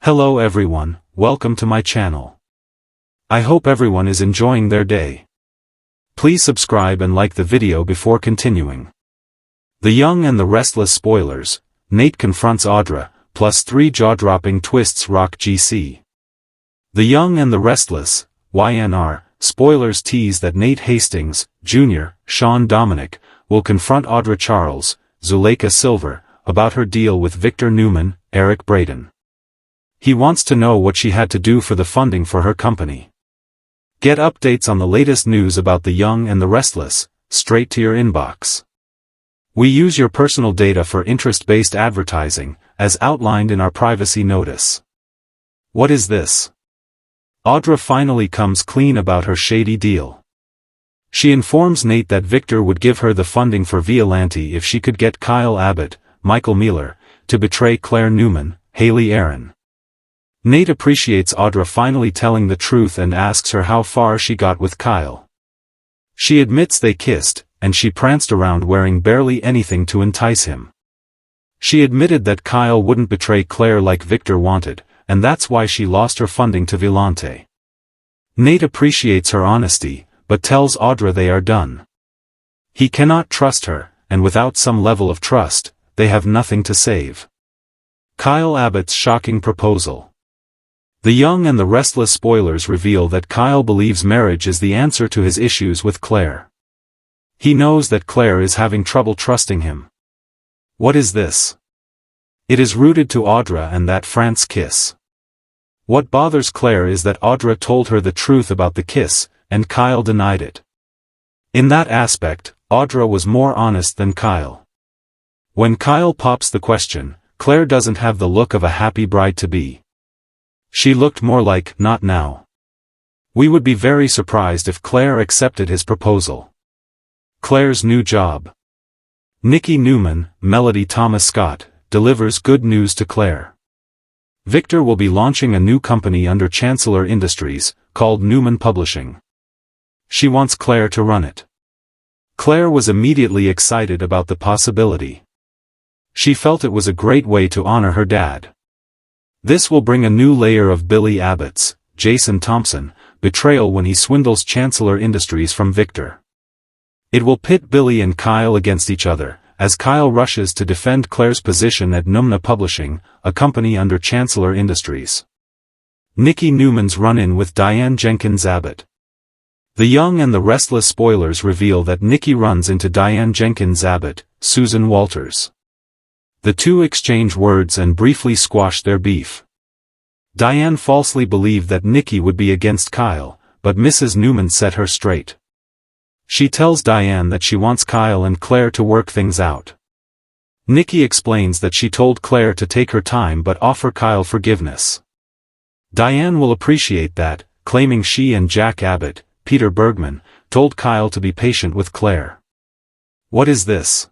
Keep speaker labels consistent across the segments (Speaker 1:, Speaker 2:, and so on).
Speaker 1: Hello everyone, welcome to my channel. I hope everyone is enjoying their day. Please subscribe and like the video before continuing. The Young and the Restless spoilers. Nate confronts Audra, plus 3 jaw-dropping twists rock GC. The Young and the Restless, Y&R, spoilers tease that Nate Hastings, Jr., Sean Dominic, will confront Audra Charles, Zuleika Silver, about her deal with Victor Newman, Eric Braeden. He wants to know what she had to do for the funding for her company. Get updates on the latest news about The Young and the Restless, straight to your inbox. We use your personal data for interest-based advertising, as outlined in our privacy notice. What is this? Audra finally comes clean about her shady deal. She informs Nate that Victor would give her the funding for Violante if she could get Kyle Abbott, Michael Mealer, to betray Claire Newman, Haley Aaron. Nate appreciates Audra finally telling the truth and asks her how far she got with Kyle. She admits they kissed, and she pranced around wearing barely anything to entice him. She admitted that Kyle wouldn't betray Claire like Victor wanted, and that's why she lost her funding to Violante. Nate appreciates her honesty, but tells Audra they are done. He cannot trust her, and without some level of trust, they have nothing to save. Kyle Abbott's shocking proposal. The Young and the Restless spoilers reveal that Kyle believes marriage is the answer to his issues with Claire. He knows that Claire is having trouble trusting him. What is this? It is rooted to Audra and that France kiss. What bothers Claire is that Audra told her the truth about the kiss, and Kyle denied it. In that aspect, Audra was more honest than Kyle. When Kyle pops the question, Claire doesn't have the look of a happy bride-to-be. She looked more like, not now. We would be very surprised if Claire accepted his proposal. Claire's new job. Nikki Newman, Melody Thomas Scott, delivers good news to Claire. Victor will be launching a new company under Chancellor Industries, called Newman Publishing. She wants Claire to run it. Claire was immediately excited about the possibility. She felt it was a great way to honor her dad. This will bring a new layer of Billy Abbott's, Jason Thompson, betrayal when he swindles Chancellor Industries from Victor. It will pit Billy and Kyle against each other, as Kyle rushes to defend Claire's position at Newman Publishing, a company under Chancellor Industries. Nikki Newman's run-in with Diane Jenkins Abbott. The Young and the Restless spoilers reveal that Nikki runs into Diane Jenkins Abbott, Susan Walters. The two exchange words and briefly squash their beef. Diane falsely believed that Nikki would be against Kyle, but Mrs. Newman set her straight. She tells Diane that she wants Kyle and Claire to work things out. Nikki explains that she told Claire to take her time but offer Kyle forgiveness. Diane will appreciate that, claiming she and Jack Abbott, Peter Bergman, told Kyle to be patient with Claire. What is this?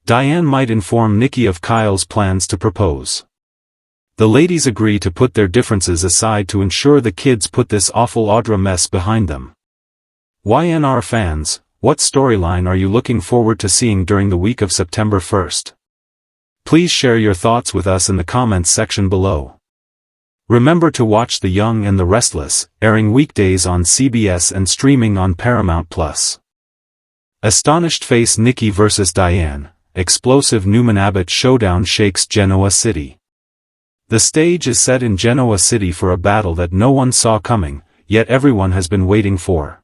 Speaker 1: Diane might inform Nikki of Kyle's plans to propose. The ladies agree to put their differences aside to ensure the kids put this awful Audra mess behind them. Y&R fans, what storyline are you looking forward to seeing during the week of September 1st? Please share your thoughts with us in the comments section below. Remember to watch The Young and the Restless, airing weekdays on CBS and streaming on Paramount+. Astonished face Nikki vs. Diane, explosive Newman Abbott showdown shakes Genoa City. The stage is set in Genoa City for a battle that no one saw coming, yet everyone has been waiting for.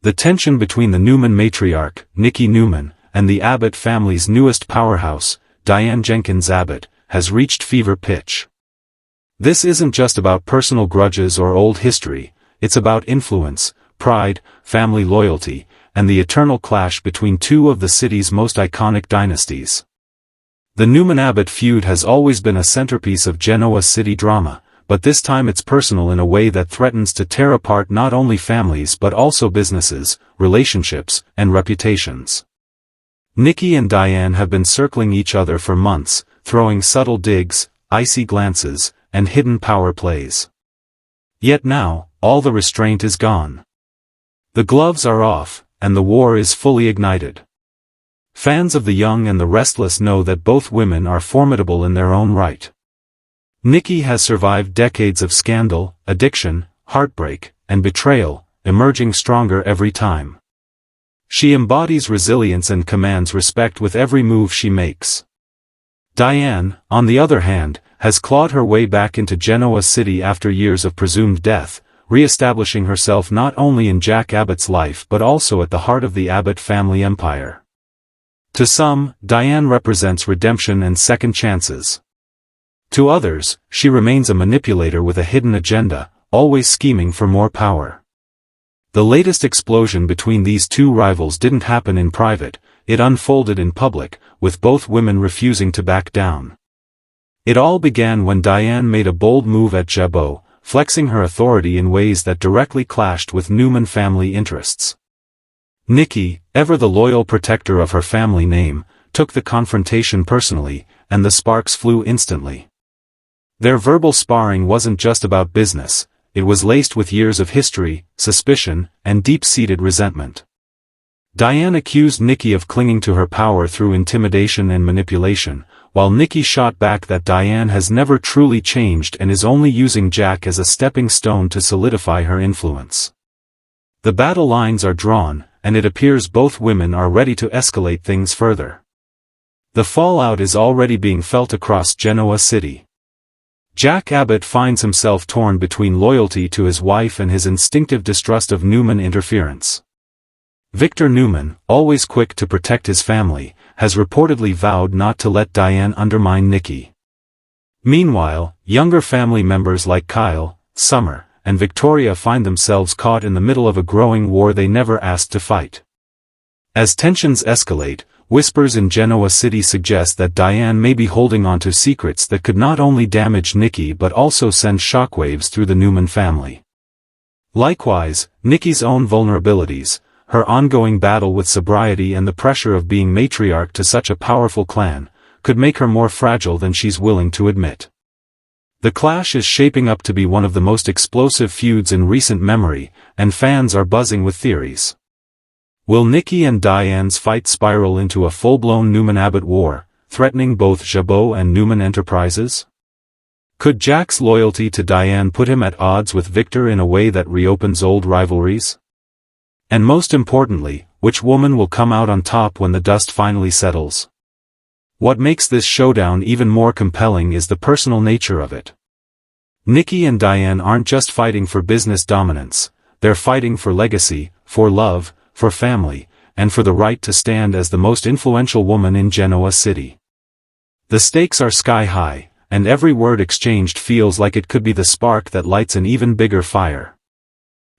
Speaker 1: The tension between the Newman matriarch, Nikki Newman, and the Abbott family's newest powerhouse, Diane Jenkins Abbott, has reached fever pitch. This isn't just about personal grudges or old history, it's about influence, pride, family loyalty, and the eternal clash between two of the city's most iconic dynasties. The Newman-Abbott feud has always been a centerpiece of Genoa City drama, but this time it's personal in a way that threatens to tear apart not only families but also businesses, relationships, and reputations. Nikki and Diane have been circling each other for months, throwing subtle digs, icy glances, and hidden power plays. Yet now, all the restraint is gone. The gloves are off, and the war is fully ignited. Fans of The Young and the Restless know that both women are formidable in their own right. Nikki has survived decades of scandal, addiction, heartbreak, and betrayal, emerging stronger every time. She embodies resilience and commands respect with every move she makes. Diane, on the other hand, has clawed her way back into Genoa City after years of presumed death, re-establishing herself not only in Jack Abbott's life but also at the heart of the Abbott family empire. To some, Diane represents redemption and second chances. To others, she remains a manipulator with a hidden agenda, always scheming for more power. The latest explosion between these two rivals didn't happen in private, it unfolded in public, with both women refusing to back down. It all began when Diane made a bold move at Jabot, flexing her authority in ways that directly clashed with Newman family interests. Nikki, ever the loyal protector of her family name, took the confrontation personally, and the sparks flew instantly. Their verbal sparring wasn't just about business, it was laced with years of history, suspicion, and deep-seated resentment. Diane accused Nikki of clinging to her power through intimidation and manipulation, while Nikki shot back that Diane has never truly changed and is only using Jack as a stepping stone to solidify her influence. The battle lines are drawn, and it appears both women are ready to escalate things further. The fallout is already being felt across Genoa City. Jack Abbott finds himself torn between loyalty to his wife and his instinctive distrust of Newman interference. Victor Newman, always quick to protect his family, has reportedly vowed not to let Diane undermine Nikki. Meanwhile, younger family members like Kyle, Summer, and Victoria find themselves caught in the middle of a growing war they never asked to fight. As tensions escalate, whispers in Genoa City suggest that Diane may be holding onto secrets that could not only damage Nikki but also send shockwaves through the Newman family. Likewise, Nikki's own vulnerabilities, her ongoing battle with sobriety and the pressure of being matriarch to such a powerful clan, could make her more fragile than she's willing to admit. The clash is shaping up to be one of the most explosive feuds in recent memory, and fans are buzzing with theories. Will Nikki and Diane's fight spiral into a full-blown Newman-Abbott war, threatening both Jabot and Newman Enterprises? Could Jack's loyalty to Diane put him at odds with Victor in a way that reopens old rivalries? And most importantly, which woman will come out on top when the dust finally settles? What makes this showdown even more compelling is the personal nature of it. Nikki and Diane aren't just fighting for business dominance, they're fighting for legacy, for love, for family, and for the right to stand as the most influential woman in Genoa City. The stakes are sky high, and every word exchanged feels like it could be the spark that lights an even bigger fire.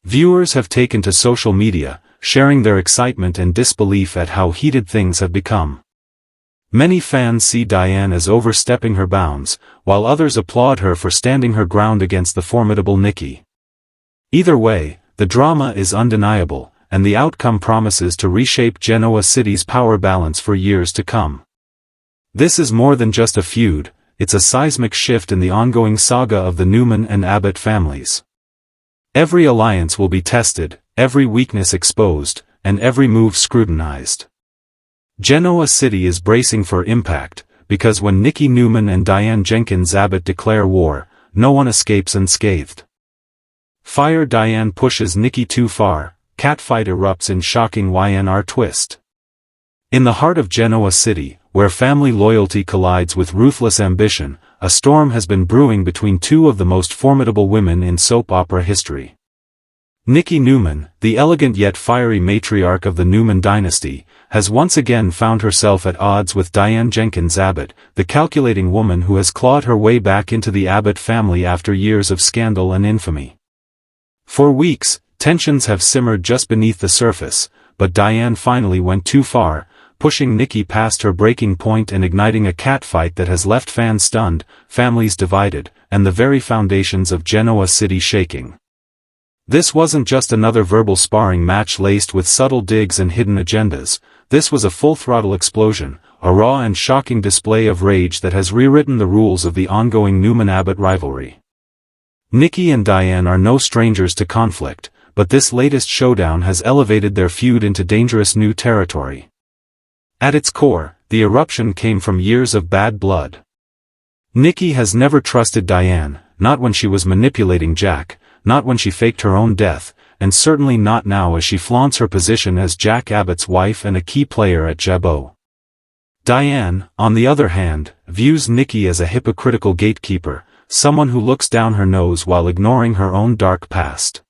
Speaker 1: Viewers have taken to social media, sharing their excitement and disbelief at how heated things have become. Many fans see Diane as overstepping her bounds, while others applaud her for standing her ground against the formidable Nikki. Either way, the drama is undeniable, and the outcome promises to reshape Genoa City's power balance for years to come. This is more than just a feud, it's a seismic shift in the ongoing saga of the Newman and Abbott families. Every alliance will be tested, every weakness exposed, and every move scrutinized. Genoa City is bracing for impact, because when Nikki Newman and Diane Jenkins Abbott declare war, no one escapes unscathed. Fire Diane pushes Nikki too far, catfight erupts in shocking Y&R twist. In the heart of Genoa City, where family loyalty collides with ruthless ambition, a storm has been brewing between two of the most formidable women in soap opera history. Nikki Newman, the elegant yet fiery matriarch of the Newman dynasty, has once again found herself at odds with Diane Jenkins Abbott, the calculating woman who has clawed her way back into the Abbott family after years of scandal and infamy. For weeks, tensions have simmered just beneath the surface, but Diane finally went too far, pushing Nikki past her breaking point and igniting a catfight that has left fans stunned, families divided, and the very foundations of Genoa City shaking. This wasn't just another verbal sparring match laced with subtle digs and hidden agendas, this was a full-throttle explosion, a raw and shocking display of rage that has rewritten the rules of the ongoing Newman-Abbott rivalry. Nikki and Diane are no strangers to conflict, but this latest showdown has elevated their feud into dangerous new territory. At its core, the eruption came from years of bad blood. Nikki has never trusted Diane, not when she was manipulating Jack, not when she faked her own death, and certainly not now as she flaunts her position as Jack Abbott's wife and a key player at Jabot. Diane, on the other hand, views Nikki as a hypocritical gatekeeper, someone who looks down her nose while ignoring her own dark past.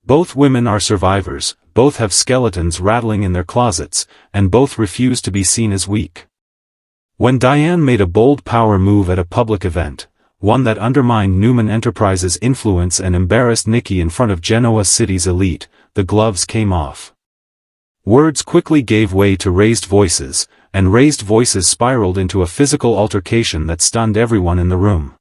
Speaker 1: Both women are survivors, both have skeletons rattling in their closets, and both refuse to be seen as weak. When Diane made a bold power move at a public event, one that undermined Newman Enterprises' influence and embarrassed Nikki in front of Genoa City's elite, the gloves came off. Words quickly gave way to raised voices, and raised voices spiraled into a physical altercation that stunned everyone in the room.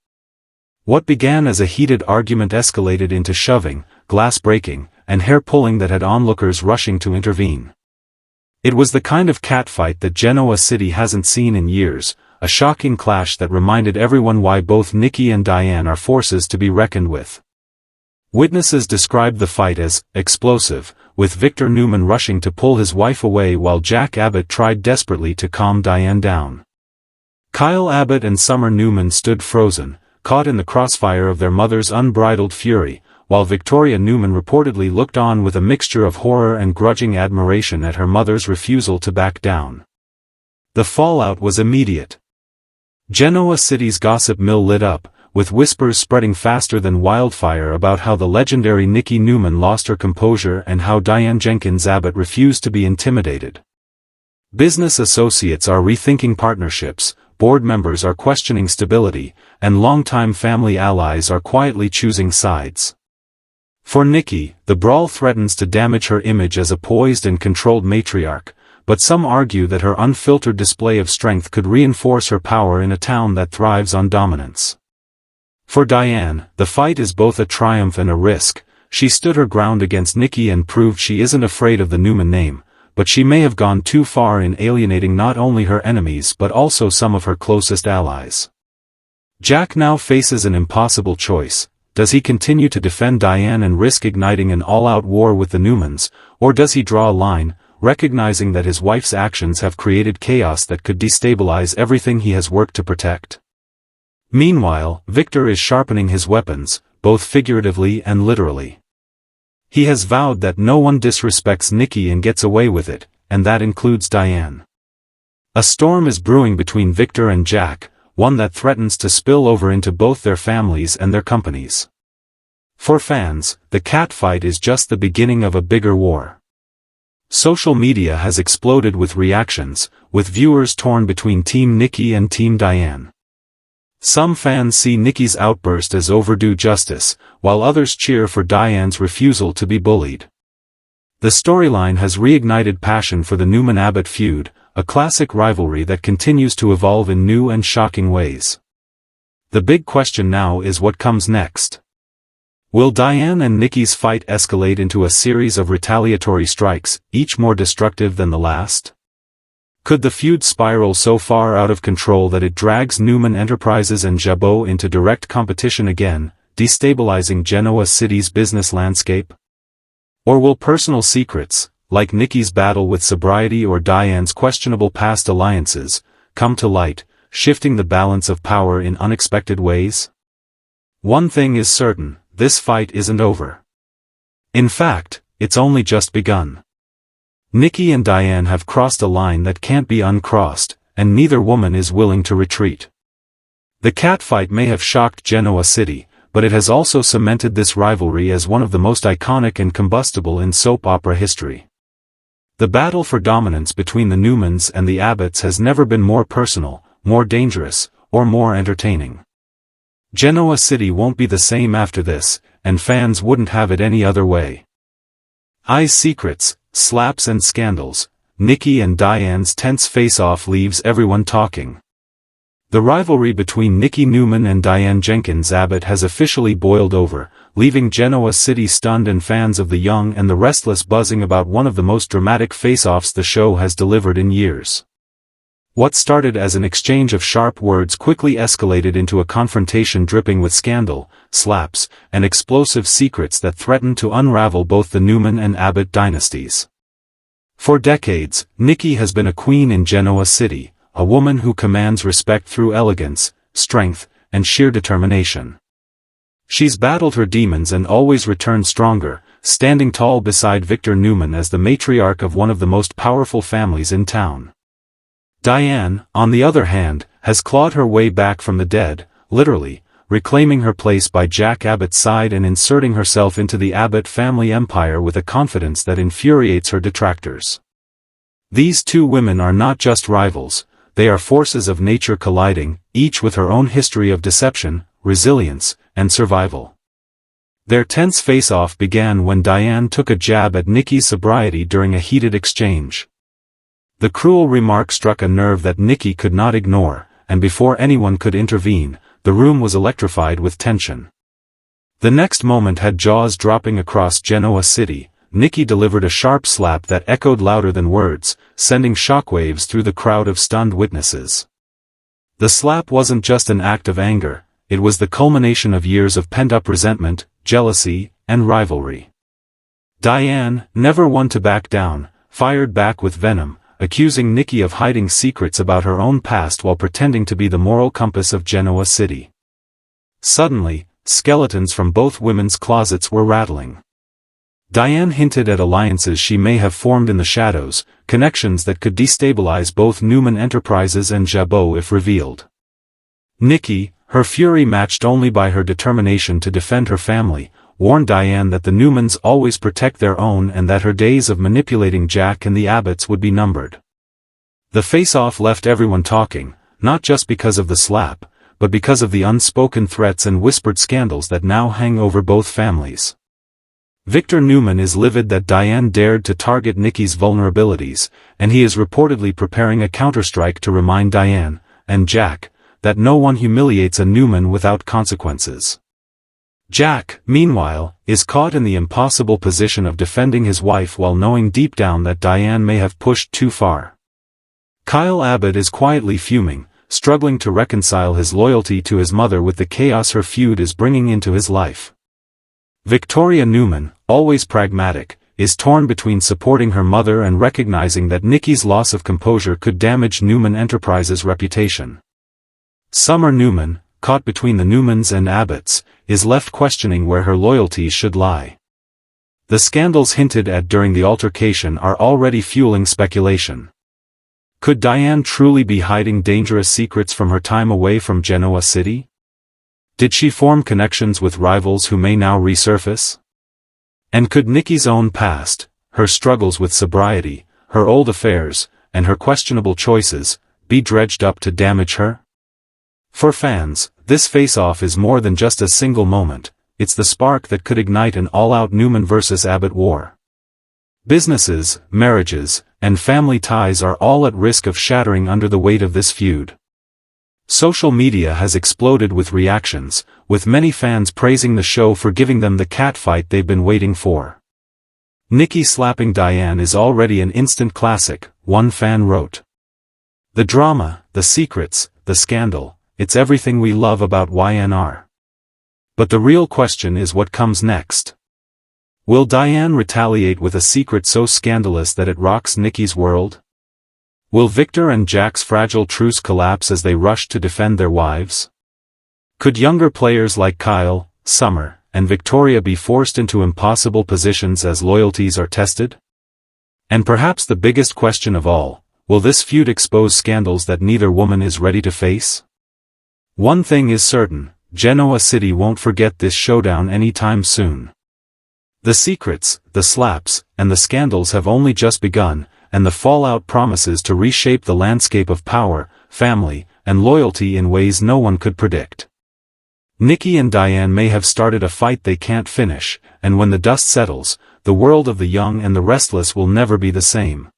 Speaker 1: What began as a heated argument escalated into shoving, glass breaking, and hair-pulling that had onlookers rushing to intervene. It was the kind of catfight that Genoa City hasn't seen in years, a shocking clash that reminded everyone why both Nikki and Diane are forces to be reckoned with. Witnesses described the fight as explosive, with Victor Newman rushing to pull his wife away while Jack Abbott tried desperately to calm Diane down. Kyle Abbott and Summer Newman stood frozen, caught in the crossfire of their mother's unbridled fury, while Victoria Newman reportedly looked on with a mixture of horror and grudging admiration at her mother's refusal to back down. The fallout was immediate. Genoa City's gossip mill lit up, with whispers spreading faster than wildfire about how the legendary Nikki Newman lost her composure and how Diane Jenkins Abbott refused to be intimidated. Business associates are rethinking partnerships, board members are questioning stability, and longtime family allies are quietly choosing sides. For Nikki, the brawl threatens to damage her image as a poised and controlled matriarch, but some argue that her unfiltered display of strength could reinforce her power in a town that thrives on dominance. For Diane, the fight is both a triumph and a risk. She stood her ground against Nikki and proved she isn't afraid of the Newman name, but she may have gone too far in alienating not only her enemies but also some of her closest allies. Jack now faces an impossible choice. Does he continue to defend Diane and risk igniting an all-out war with the Newmans, or does he draw a line, recognizing that his wife's actions have created chaos that could destabilize everything he has worked to protect? Meanwhile, Victor is sharpening his weapons, both figuratively and literally. He has vowed that no one disrespects Nikki and gets away with it, and that includes Diane. A storm is brewing between Victor and Jack, one that threatens to spill over into both their families and their companies. For fans, the catfight is just the beginning of a bigger war. Social media has exploded with reactions, with viewers torn between Team Nikki and Team Diane. Some fans see Nikki's outburst as overdue justice, while others cheer for Diane's refusal to be bullied. The storyline has reignited passion for the Newman-Abbott feud, a classic rivalry that continues to evolve in new and shocking ways. The big question now is what comes next. Will Diane and Nikki's fight escalate into a series of retaliatory strikes, each more destructive than the last? Could the feud spiral so far out of control that it drags Newman Enterprises and Jabot into direct competition again, destabilizing Genoa City's business landscape? Or will personal secrets, like Nikki's battle with sobriety or Diane's questionable past alliances, come to light, shifting the balance of power in unexpected ways? One thing is certain, this fight isn't over. In fact, it's only just begun. Nikki and Diane have crossed a line that can't be uncrossed, and neither woman is willing to retreat. The catfight may have shocked Genoa City, but it has also cemented this rivalry as one of the most iconic and combustible in soap opera history. The battle for dominance between the Newmans and the Abbotts has never been more personal, more dangerous, or more entertaining. Genoa City won't be the same after this, and fans wouldn't have it any other way. Eyes secrets, slaps and scandals, Nikki and Diane's tense face-off leaves everyone talking. The rivalry between Nikki Newman and Diane Jenkins Abbott has officially boiled over, leaving Genoa City stunned and fans of The Young and the Restless buzzing about one of the most dramatic face-offs the show has delivered in years. What started as an exchange of sharp words quickly escalated into a confrontation dripping with scandal, slaps, and explosive secrets that threatened to unravel both the Newman and Abbott dynasties. For decades, Nikki has been a queen in Genoa City, a woman who commands respect through elegance, strength, and sheer determination. She's battled her demons and always returned stronger, standing tall beside Victor Newman as the matriarch of one of the most powerful families in town. Diane, on the other hand, has clawed her way back from the dead, literally, reclaiming her place by Jack Abbott's side and inserting herself into the Abbott family empire with a confidence that infuriates her detractors. These two women are not just rivals, they are forces of nature colliding, each with her own history of deception, resilience, and survival. Their tense face-off began when Diane took a jab at Nikki's sobriety during a heated exchange. The cruel remark struck a nerve that Nikki could not ignore, and before anyone could intervene, the room was electrified with tension. The next moment had jaws dropping across Genoa City, Nikki delivered a sharp slap that echoed louder than words, sending shockwaves through the crowd of stunned witnesses. The slap wasn't just an act of anger, it was the culmination of years of pent-up resentment, jealousy, and rivalry. Diane, never one to back down, fired back with venom, accusing Nikki of hiding secrets about her own past while pretending to be the moral compass of Genoa City. Suddenly, skeletons from both women's closets were rattling. Diane hinted at alliances she may have formed in the shadows, connections that could destabilize both Newman Enterprises and Jabot if revealed. Nikki, her fury matched only by her determination to defend her family, warned Diane that the Newmans always protect their own and that her days of manipulating Jack and the Abbotts would be numbered. The face-off left everyone talking, not just because of the slap, but because of the unspoken threats and whispered scandals that now hang over both families. Victor Newman is livid that Diane dared to target Nikki's vulnerabilities, and he is reportedly preparing a counterstrike to remind Diane, and Jack, that no one humiliates a Newman without consequences. Jack, meanwhile, is caught in the impossible position of defending his wife while knowing deep down that Diane may have pushed too far. Kyle Abbott is quietly fuming, struggling to reconcile his loyalty to his mother with the chaos her feud is bringing into his life. Victoria Newman, always pragmatic, is torn between supporting her mother and recognizing that Nikki's loss of composure could damage Newman Enterprises' reputation. Summer Newman, caught between the Newmans and Abbotts, is left questioning where her loyalties should lie. The scandals hinted at during the altercation are already fueling speculation. Could Diane truly be hiding dangerous secrets from her time away from Genoa City? Did she form connections with rivals who may now resurface? And could Nikki's own past, her struggles with sobriety, her old affairs, and her questionable choices, be dredged up to damage her? For fans, this face-off is more than just a single moment, it's the spark that could ignite an all-out Newman versus Abbott war. Businesses, marriages, and family ties are all at risk of shattering under the weight of this feud. Social media has exploded with reactions, with many fans praising the show for giving them the catfight they've been waiting for. Nikki slapping Diane is already an instant classic, one fan wrote. The drama, the secrets, the scandal, it's everything we love about Y&R. But the real question is what comes next. Will Diane retaliate with a secret so scandalous that it rocks Nikki's world? Will Victor and Jack's fragile truce collapse as they rush to defend their wives? Could younger players like Kyle, Summer, and Victoria be forced into impossible positions as loyalties are tested? And perhaps the biggest question of all, will this feud expose scandals that neither woman is ready to face? One thing is certain, Genoa City won't forget this showdown anytime soon. The secrets, the slaps, and the scandals have only just begun, and the fallout promises to reshape the landscape of power, family, and loyalty in ways no one could predict. Nikki and Diane may have started a fight they can't finish, and when the dust settles, the world of the young and the restless will never be the same.